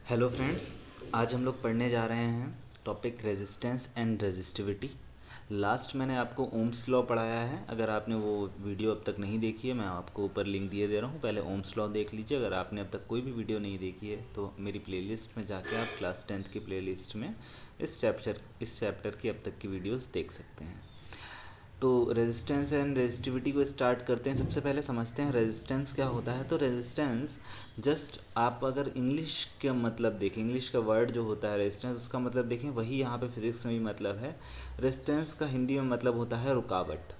Hello friends, आज हम लोग पढ़ने जा रहे हैं topic resistance and resistivity. Last मैंने आपको ओम्स लॉ पढ़ाया है। अगर आपने वो वीडियो अब तक नहीं देखी है, मैं आपको ऊपर लिंक दिए दे रहा हूँ, पहले ओम्स लॉ देख लीजिए। अगर आपने अब तक कोई भी वीडियो नहीं देखी है तो मेरी प्लेलिस्ट में जाके आप क्लास 10th की प्लेलिस्ट में इस चैप्टर की अब तक की वीडियोज़ देख सकते हैं। तो रेजिस्टेंस एंड रेजिस्टिविटी को स्टार्ट करते हैं। सबसे पहले समझते हैं रेजिस्टेंस क्या होता है। तो रेजिस्टेंस जस्ट आप अगर इंग्लिश का मतलब देखें, इंग्लिश का वर्ड जो होता है रेजिस्टेंस, उसका मतलब देखें, वही यहाँ पे फिजिक्स में भी मतलब है। रेजिस्टेंस का हिंदी में मतलब होता है रुकावट।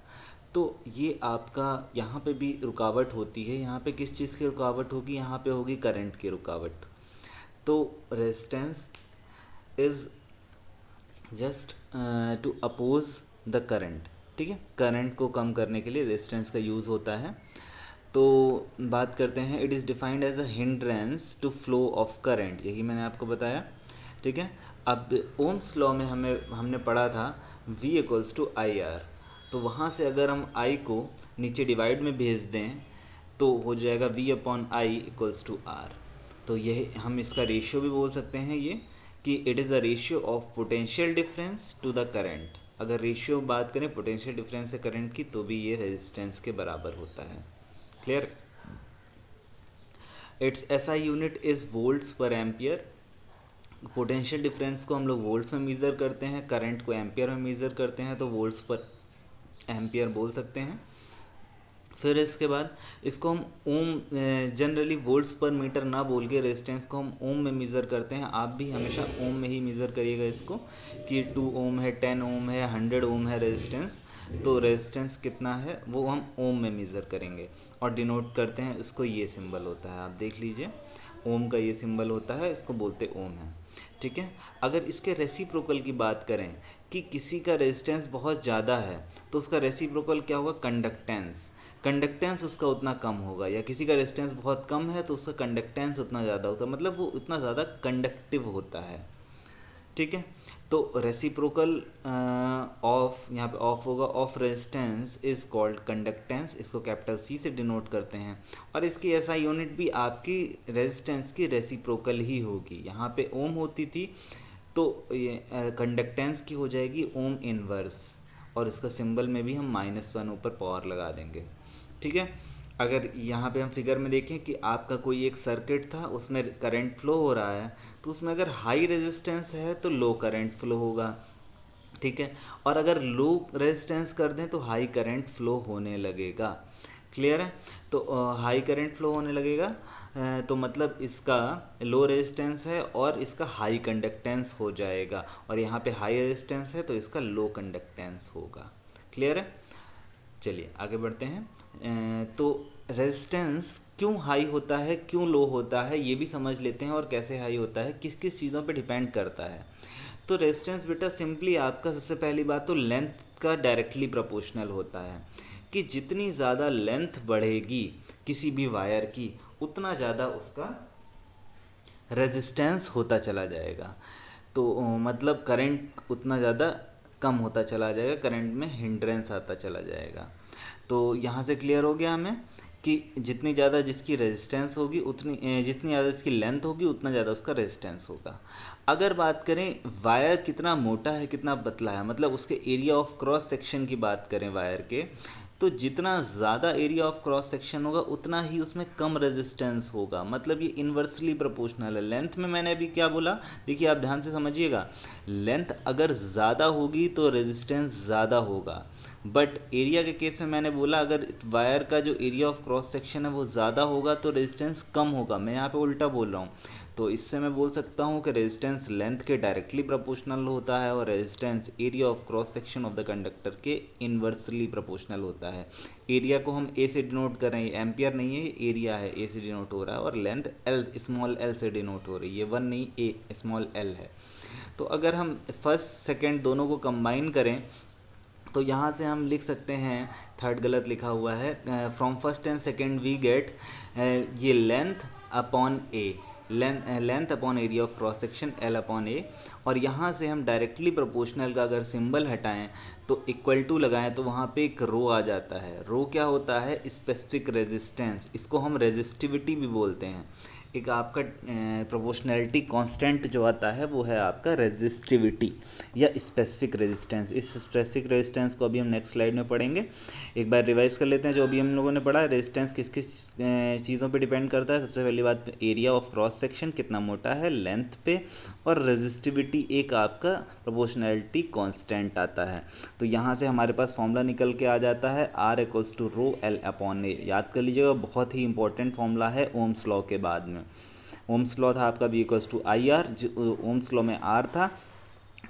तो ये आपका यहाँ पे भी रुकावट होती है। यहाँ पे किस चीज़ की रुकावट होगी? यहाँ पे होगी करंट की रुकावट। तो resistance is just to oppose the current. ठीक है, करंट को कम करने के लिए रेजिस्टेंस का यूज़ होता है। तो बात करते हैं, it is defined as a hindrance to flow of current, यही मैंने आपको बताया। ठीक है, अब ओम्स लॉ में हमने पढ़ा था V equals to I R. तो वहाँ से अगर हम I को नीचे डिवाइड में भेज दें तो हो जाएगा V upon I equals to R. तो यह हम इसका रेशियो भी बोल सकते हैं ये, कि it is a ratio of potential difference to the current. अगर रेशियो बात करें पोटेंशियल डिफरेंस से करंट की, तो भी ये रेजिस्टेंस के बराबर होता है। Clear? It's SI unit is volts पर एम्पियर। पोटेंशियल डिफरेंस को हम लोग वोल्ट्स में मेज़र करते हैं, करंट को एम्पियर में मेज़र करते हैं, तो वोल्ट्स पर एम्पियर बोल सकते हैं। फिर इसके बाद इसको हम ओम, जनरली वोल्ट्स पर मीटर ना बोल के रेजिस्टेंस को हम ओम में मेज़र करते हैं। आप भी हमेशा ओम में ही मेज़र करिएगा इसको, कि 2 ओम है, 10 ओम है, 100 ओम है रेजिस्टेंस। तो रेजिस्टेंस कितना है वो हम ओम में मेज़र करेंगे और डिनोट करते हैं, इसको ये सिंबल होता है, आप देख लीजिए, ओम का ये सिंबल होता है, इसको बोलते ओम है। ठीक है, अगर इसके रेसिप्रोकल की बात करें कि किसी का रेजिस्टेंस बहुत ज़्यादा है तो उसका रेसिप्रोकल क्या होगा? कंडक्टेंस। कंडक्टेंस उसका उतना कम होगा। या किसी का रेजिस्टेंस बहुत कम है तो उसका कंडक्टेंस उतना ज़्यादा होता है, मतलब वो उतना ज़्यादा कंडक्टिव होता है। ठीक है, तो रेसिप्रोकल ऑफ, यहाँ पे ऑफ होगा, of resistance is called conductance, इसको कैपिटल C से डिनोट करते हैं। और इसकी ऐसा यूनिट भी आपकी रेजिस्टेंस की रेसिप्रोकल ही होगी। यहाँ पे ओम होती थी तो ये कंडक्टेंस की हो जाएगी ओम इनवर्स, और इसका सिंबल में भी हम -1 ऊपर पावर लगा देंगे। ठीक है, अगर यहाँ पे हम फिगर में देखें कि आपका कोई एक सर्किट था, उसमें करंट फ्लो हो रहा है, तो उसमें अगर हाई रेजिस्टेंस है तो लो करंट फ्लो होगा। ठीक है, और अगर लो रेजिस्टेंस कर दें तो हाई करंट फ्लो होने लगेगा। क्लियर है? तो हाई करंट फ्लो होने लगेगा, तो मतलब इसका लो रेजिस्टेंस है और इसका हाई कंडक्टेंस हो जाएगा, और यहाँ पे हाई रेजिस्टेंस है तो इसका लो कंडक्टेंस होगा। क्लियर है? चलिए आगे बढ़ते हैं। तो रेजिस्टेंस क्यों हाई होता है, क्यों लो होता है, ये भी समझ लेते हैं, और कैसे हाई होता है, किस किस चीज़ों पे डिपेंड करता है। तो रेजिस्टेंस बेटा सिंपली आपका, सबसे पहली बात तो लेंथ का डायरेक्टली प्रोपोर्शनल होता है, कि जितनी ज़्यादा लेंथ बढ़ेगी किसी भी वायर की, उतना ज़्यादा उसका रेजिस्टेंस होता चला जाएगा। तो मतलब करंट उतना ज़्यादा कम होता चला जाएगा, करंट में हिंड्रेंस आता चला जाएगा। तो यहाँ से क्लियर हो गया हमें कि जितनी ज़्यादा जिसकी रेजिस्टेंस होगी उतनी, जितनी ज़्यादा इसकी लेंथ होगी उतना ज़्यादा उसका रेजिस्टेंस होगा। अगर बात करें वायर कितना मोटा है कितना पतला है, मतलब उसके एरिया ऑफ क्रॉस सेक्शन की बात करें वायर के, तो जितना ज़्यादा एरिया ऑफ क्रॉस सेक्शन होगा उतना ही उसमें कम रेजिस्टेंस होगा। मतलब ये इन्वर्सली प्रोपोर्शनल है। लेंथ में मैंने अभी क्या बोला, देखिए आप ध्यान से समझिएगा, लेंथ अगर ज़्यादा होगी तो रेजिस्टेंस ज़्यादा होगा, बट एरिया के केस में मैंने बोला अगर वायर का जो एरिया ऑफ क्रॉस सेक्शन है वो ज़्यादा होगा तो रेजिस्टेंस कम होगा। मैं यहाँ पे उल्टा बोल रहा हूँ। तो इससे मैं बोल सकता हूँ कि रेजिस्टेंस लेंथ के डायरेक्टली प्रोपोर्शनल होता है और resistance area of cross section of the conductor के इन्वर्सली प्रोपोर्शनल होता है। एरिया को हम ए से डिनोट कर रहे हैं, एम्पियर नहीं है, एरिया है, ए से डिनोट हो रहा है, और लेंथ एल, स्मॉल एल से डिनोट हो रही है, ये 1 नहीं, ए स्मॉल एल है। तो अगर हम फर्स्ट सेकेंड दोनों को कंबाइन करें तो यहाँ से हम लिख सकते हैं, थर्ड गलत लिखा हुआ है, from first and second we get ये length upon A, length upon area of cross section L upon A, और यहाँ से हम डायरेक्टली प्रोपोर्शनल का अगर सिंबल हटाएं तो इक्वल टू लगाएं तो वहाँ पे एक रो आ जाता है। रो क्या होता है? स्पेसिफिक रेजिस्टेंस, इसको हम रेजिस्टिविटी भी बोलते हैं। एक आपका प्रोपोर्शनैलिटी कांस्टेंट जो आता है वो है आपका रेजिस्टिविटी या स्पेसिफिक रेजिस्टेंस। इस स्पेसिफिक रेजिस्टेंस को अभी हम नेक्स्ट स्लाइड में पढ़ेंगे। एक बार रिवाइज कर लेते हैं जो अभी हम लोगों ने पढ़ा। रेजिस्टेंस किस किस चीज़ों पे डिपेंड करता है। सबसे पहली बात एरिया ऑफ क्रॉस सेक्शन कितना मोटा है, लेंथ पे, और रेजिस्टिविटी एक आपका प्रोपोर्शनैलिटी कांस्टेंट आता है। तो यहाँ से हमारे पास फॉर्मूला निकल के आ जाता है R=ρL/A। याद कर लीजिएगा, बहुत ही इंपॉर्टेंट फॉर्मूला है ओम्स लॉ के बाद में। ओम्स लॉ था आपका V=IR, जो ओम्स लॉ में R था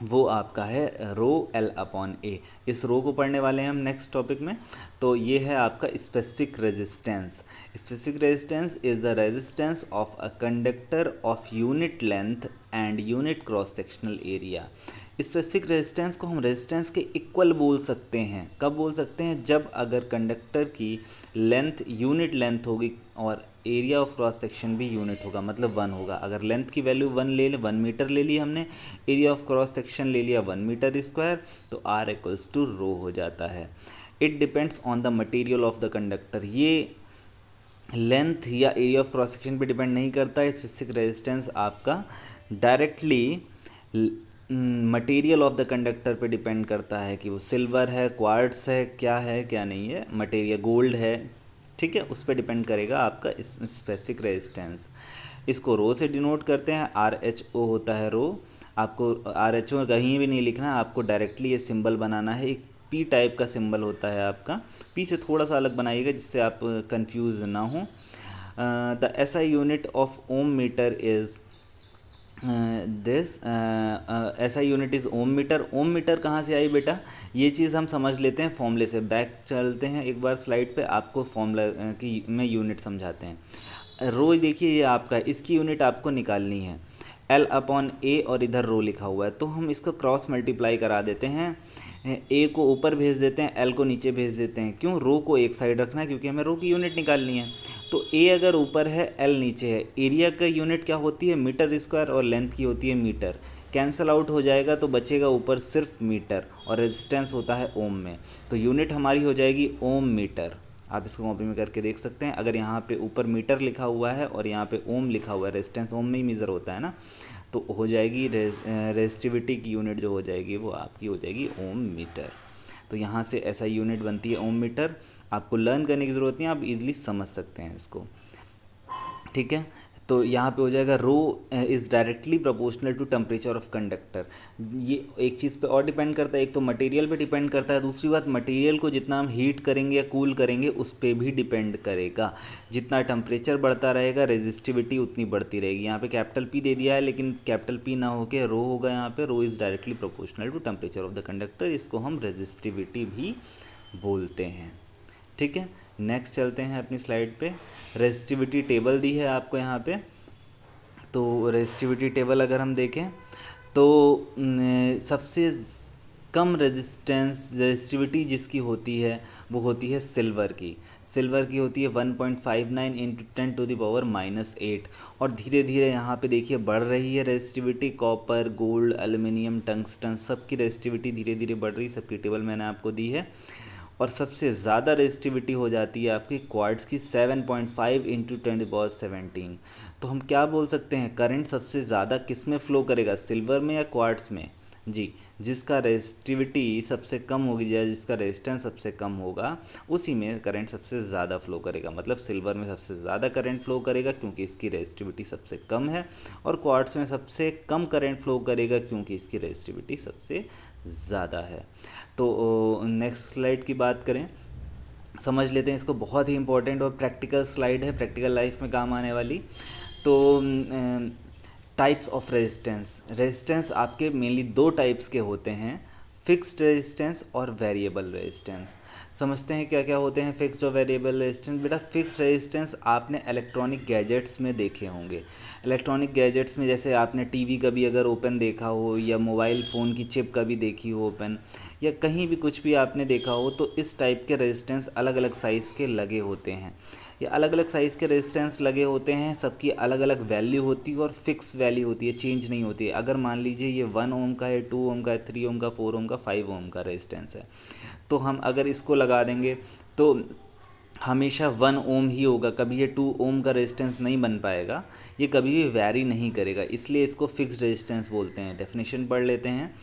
वो आपका है ρL/A। इस रो को पढ़ने वाले हैं हम नेक्स्ट टॉपिक में। तो ये है आपका specific resistance. Specific resistance is the resistance of a conductor of unit length and unit cross sectional area. Specific resistance को हम रेजिस्टेंस के इक्वल बोल सकते हैं। कब बोल सकते हैं? जब अगर कंडक्टर की लेंथ यूनिट लेंथ होगी और एरिया ऑफ क्रॉस सेक्शन भी यूनिट होगा, मतलब 1 होगा। अगर लेंथ की वैल्यू 1 मीटर ले ली हमने, एरिया ऑफ क्रॉस सेक्शन ले लिया 1 मीटर स्क्वायर, तो R=ρ हो जाता है। It depends on the material of the conductor. ये लेंथ या एरिया ऑफ क्रॉस सेक्शन पे डिपेंड नहीं करता है। स्पेसिफिक रेजिस्टेंस आपका directly material of the conductor पे डिपेंड करता है कि वो सिल्वर है, क्वार्ट्स है, क्या है क्या नहीं है, मटेरियल गोल्ड है, ठीक है, उस पर डिपेंड करेगा आपका स्पेसिफिक रेजिस्टेंस। इसको रो से डिनोट करते हैं, RHO होता है रो। आपको RHO कहीं भी नहीं लिखना है, आपको डायरेक्टली ये सिंबल बनाना है। एक P टाइप का सिंबल होता है आपका, P से थोड़ा सा अलग बनाइएगा जिससे आप कंफ्यूज ना हो। The SI unit of ohm meter is SI unit is ohm meter. Ohm meter कहाँ से आई बेटा? ये चीज़ हम समझ लेते हैं फॉर्मूले से। बैक चलते हैं एक बार स्लाइड पे, आपको फॉर्मूला की में यूनिट समझाते हैं। रो देखिए ये आपका, इसकी यूनिट आपको निकालनी है L/A, और इधर रो लिखा हुआ है, तो हम इसको क्रॉस मल्टीप्लाई करा देते हैं। A को ऊपर भेज देते हैं, L को नीचे भेज देते हैं। क्यों? रो को एक साइड रखना है क्योंकि हमें रो की यूनिट निकालनी है। तो A अगर ऊपर है, L नीचे है। एरिया का यूनिट क्या होती है? मीटर स्क्वायर, और लेंथ की होती है मीटर। कैंसल आउट हो जाएगा तो बचेगा ऊपर सिर्फ मीटर, और रेजिस्टेंस होता है ओम में। तो यूनिट हमारी हो जाएगी ओम मीटर। आप इसको कॉपी में करके देख सकते हैं। अगर यहाँ पे ऊपर मीटर लिखा हुआ है और यहाँ पे ओम लिखा हुआ है, रेजिस्टेंस ओम में ही मेज़र होता है ना, तो हो जाएगी रेजिस्टिविटी की यूनिट जो हो जाएगी वो आपकी हो जाएगी ओम मीटर। तो यहाँ से ऐसा यूनिट बनती है ओम मीटर। आपको लर्न करने की ज़रूरत नहीं है, आप इजीली समझ सकते हैं इसको, ठीक है। तो यहाँ पे हो जाएगा rho is directly proportional to temperature of conductor. ये एक चीज़ पे और डिपेंड करता है, एक तो मटेरियल पे डिपेंड करता है, दूसरी बात मटेरियल को जितना हम हीट करेंगे या कूल करेंगे उस पर भी डिपेंड करेगा। जितना टेम्परेचर बढ़ता रहेगा रेजिस्टिविटी उतनी बढ़ती रहेगी। यहाँ पे कैपिटल P दे दिया है लेकिन कैपिटल P ना होके रो होगा यहाँ पे। Rho is directly proportional to temperature of the conductor, इसको हम रेजिस्टिविटी भी बोलते हैं, ठीक है। नेक्स्ट चलते हैं अपनी स्लाइड पे। रेजिस्टिविटी टेबल दी है आपको यहाँ पे। तो रेजिस्टिविटी टेबल अगर हम देखें तो सबसे कम रेजिस्टिविटी जिसकी होती है वो होती है सिल्वर की। सिल्वर की होती है 1.59 × 10⁻⁻8। और धीरे धीरे यहाँ पे देखिए बढ़ रही है resistivity. Copper, gold, aluminium, tungsten, सबकी रेजिस्टिविटी धीरे धीरे बढ़ रही है। सबकी टेबल मैंने आपको दी है। और सबसे ज़्यादा रेजिस्टिविटी हो जाती है आपकी क्वार्ट्ज की 7.5 × 10⁻17। तो हम क्या बोल सकते हैं, करंट सबसे ज़्यादा किस में फ़्लो करेगा, सिल्वर में या क्वार्ट्ज में? जी, जिसका रेजिस्टिविटी सबसे कम होगी या जिसका रेजिस्टेंस सबसे कम होगा उसी में करंट सबसे ज़्यादा फ्लो करेगा। मतलब सिल्वर में सबसे ज़्यादा करंट फ्लो करेगा क्योंकि इसकी रेजिस्टिविटी सबसे कम है, और क्वार्ट्ज में सबसे कम करंट फ्लो करेगा क्योंकि इसकी रेजिस्टिविटी सबसे ज़्यादा है। तो नेक्स्ट स्लाइड की बात करें, समझ लेते हैं इसको। बहुत ही इंपॉर्टेंट और प्रैक्टिकल स्लाइड है, प्रैक्टिकल लाइफ में काम आने वाली। तो टाइप्स ऑफ रेजिस्टेंस आपके मेनली 2 टाइप्स के होते हैं, फिक्स्ड रेजिस्टेंस और वेरिएबल रेजिस्टेंस। समझते हैं क्या क्या होते हैं फिक्स्ड और वेरिएबल रेजिस्टेंस। बेटा फिक्स्ड रेजिस्टेंस आपने इलेक्ट्रॉनिक गैजेट्स में देखे होंगे। इलेक्ट्रॉनिक गैजेट्स में जैसे आपने टीवी का भी अगर ओपन देखा हो, या मोबाइल फ़ोन की चिप का भी देखी हो ओपन, या कहीं भी कुछ भी आपने देखा हो, तो इस टाइप के रेजिस्टेंस अलग अलग साइज़ के लगे होते हैं। ये अलग अलग साइज़ के रेजिस्टेंस लगे होते हैं, सबकी अलग अलग वैल्यू होती है और फिक्स वैल्यू होती है, चेंज नहीं होती है। अगर मान लीजिए ये 1 ओम का है, 2 ओम का है, 3 ओम का, 4 ओम का, 5 ओम का रेजिस्टेंस है, तो हम अगर इसको लगा देंगे तो हमेशा 1 ओम ही होगा, कभी ये 2 ओम का रेजिस्टेंस नहीं बन पाएगा, ये कभी भी वैरी नहीं करेगा, इसलिए इसको फिक्स्ड रेजिस्टेंस बोलते हैं। डेफिनेशन पढ़ लेते हैं।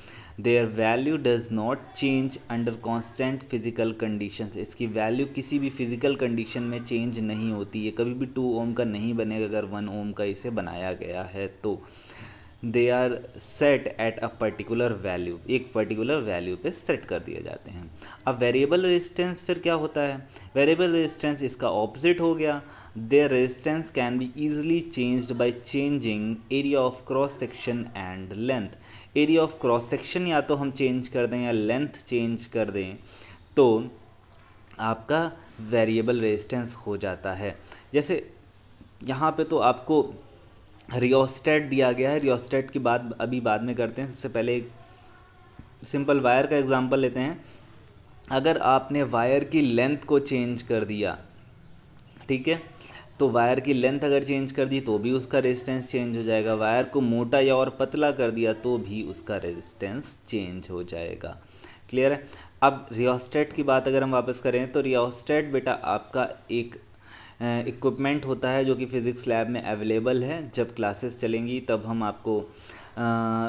Their value does not change under constant physical conditions, इसकी वैल्यू किसी भी फिजिकल कंडीशन में चेंज नहीं होती, ये कभी भी 2 ओम का नहीं बनेगा अगर 1 ओम का इसे बनाया गया है तो। They are set at a particular value, एक पर्टिकुलर वैल्यू पे सेट कर दिए जाते हैं। अब वेरिएबल रेजिस्टेंस फिर क्या होता है? वेरिएबल रेजिस्टेंस इसका ऑपोजिट हो गया। There resistance can be easily changed by changing area of cross section and length. Area of cross section या तो हम चेंज कर दें या लेंथ चेंज कर दें तो आपका वेरिएबल रेजिस्टेंस हो जाता है। जैसे यहाँ पे तो आपको रियोस्टेट दिया गया है, रियोस्टेट की बात अभी बाद में करते हैं। सबसे पहले एक सिंपल वायर का एग्जांपल लेते हैं। अगर आपने वायर की लेंथ को चेंज कर दिया, ठीक है, तो वायर की लेंथ अगर चेंज कर दी तो भी उसका रेजिस्टेंस चेंज हो जाएगा। वायर को मोटा या और पतला कर दिया तो भी उसका रेजिस्टेंस चेंज हो जाएगा। क्लियर है? अब रियोस्टेट की बात अगर हम वापस करें तो रियोस्टेट बेटा आपका एक इक्विपमेंट होता है जो कि फ़िज़िक्स लैब में अवेलेबल है। जब क्लासेस चलेंगी तब हम आपको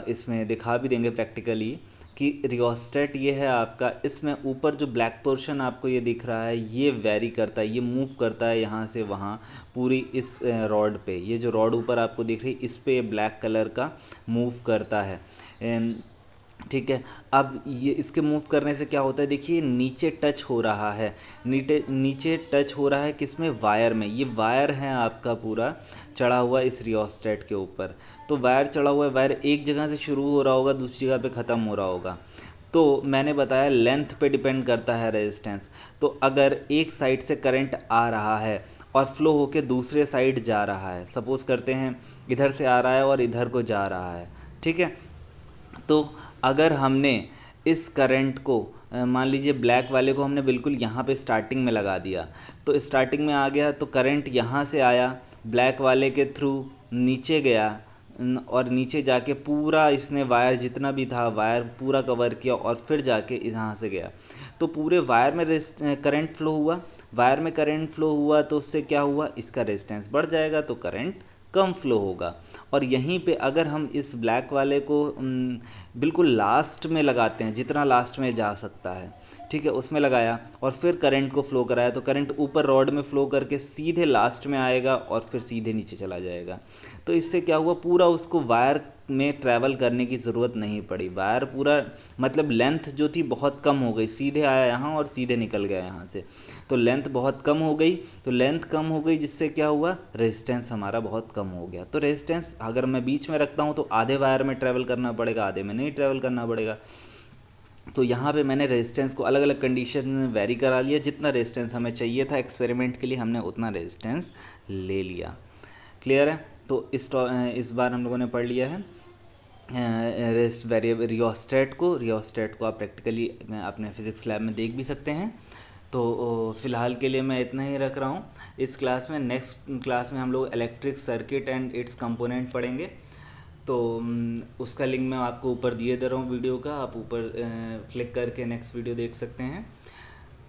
इसमें दिखा भी देंगे प्रैक्टिकली कि रियोस्टेट ये है आपका। इसमें ऊपर जो ब्लैक पोर्शन आपको ये दिख रहा है ये वेरी करता है, ये मूव करता है यहाँ से वहाँ पूरी इस रॉड पे। ये जो रॉड ऊपर आपको दिख रही है इस पे ब्लैक कलर का मूव करता है, ठीक है। अब ये इसके मूव करने से क्या होता है, देखिए नीचे टच हो रहा है, नीचे टच हो रहा है किसमें? वायर में। ये वायर है आपका पूरा चढ़ा हुआ इस रियोस्टेट के ऊपर। तो वायर चढ़ा हुआ है, वायर एक जगह से शुरू हो रहा होगा दूसरी जगह पे ख़त्म हो रहा होगा। तो मैंने बताया लेंथ पे डिपेंड करता है रेजिस्टेंस। तो अगर एक साइड से करंट आ रहा है और फ्लो होके दूसरे साइड जा रहा है, सपोज़ करते हैं इधर से आ रहा है और इधर को जा रहा है, ठीक है, तो अगर हमने इस करंट को मान लीजिए ब्लैक वाले को हमने बिल्कुल यहाँ पे स्टार्टिंग में लगा दिया, तो स्टार्टिंग में आ गया तो करंट यहाँ से आया ब्लैक वाले के थ्रू नीचे गया और नीचे जाके पूरा इसने वायर जितना भी था वायर पूरा कवर किया और फिर जाके यहाँ से गया। तो पूरे वायर में करंट फ्लो हुआ, वायर में करंट फ्लो हुआ तो उससे क्या हुआ, इसका रेजिस्टेंस बढ़ जाएगा तो करंट कम फ्लो होगा। और यहीं पे अगर हम इस ब्लैक वाले को बिल्कुल लास्ट में लगाते हैं, जितना लास्ट में जा सकता है, ठीक है, उसमें लगाया और फिर करंट को फ्लो कराया तो करंट ऊपर रॉड में फ्लो करके सीधे लास्ट में आएगा और फिर सीधे नीचे चला जाएगा। तो इससे क्या हुआ, पूरा उसको वायर में ट्रैवल करने की ज़रूरत नहीं पड़ी। वायर पूरा मतलब लेंथ जो थी बहुत कम हो गई, सीधे आया यहाँ और सीधे निकल गया यहाँ से, तो लेंथ बहुत कम हो गई। तो लेंथ कम हो गई जिससे क्या हुआ, रेजिस्टेंस हमारा बहुत कम हो गया। तो रेजिस्टेंस अगर मैं बीच में रखता हूँ तो आधे वायर में ट्रैवल करना पड़ेगा, आधे में नहीं ट्रैवल करना पड़ेगा। तो यहाँ पे मैंने रेजिस्टेंस को अलग अलग कंडीशन में वेरी करा लिया, जितना रेजिस्टेंस हमें चाहिए था एक्सपेरिमेंट के लिए हमने उतना रेजिस्टेंस ले लिया। क्लियर है? तो इस बार हम लोगों ने पढ़ लिया है रियोस्टेट को आप प्रैक्टिकली अपने फिज़िक्स लैब में देख भी सकते हैं। तो फ़िलहाल के लिए मैं इतना ही रख रहा हूँ इस क्लास में। नेक्स्ट क्लास में हम लोग electric circuit and it's component पढ़ेंगे। तो उसका लिंक मैं आपको ऊपर दिए दे रहा हूँ वीडियो का, आप ऊपर क्लिक करके नेक्स्ट वीडियो देख सकते हैं।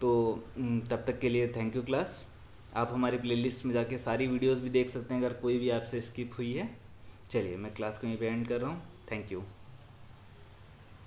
तो तब तक के लिए थैंक यू क्लास। आप हमारी प्लेलिस्ट में जाके सारी वीडियोस भी देख सकते हैं अगर कोई भी आपसे स्किप हुई है। चलिए मैं क्लास को यहीं पे एंड कर रहा हूँ। Thank you.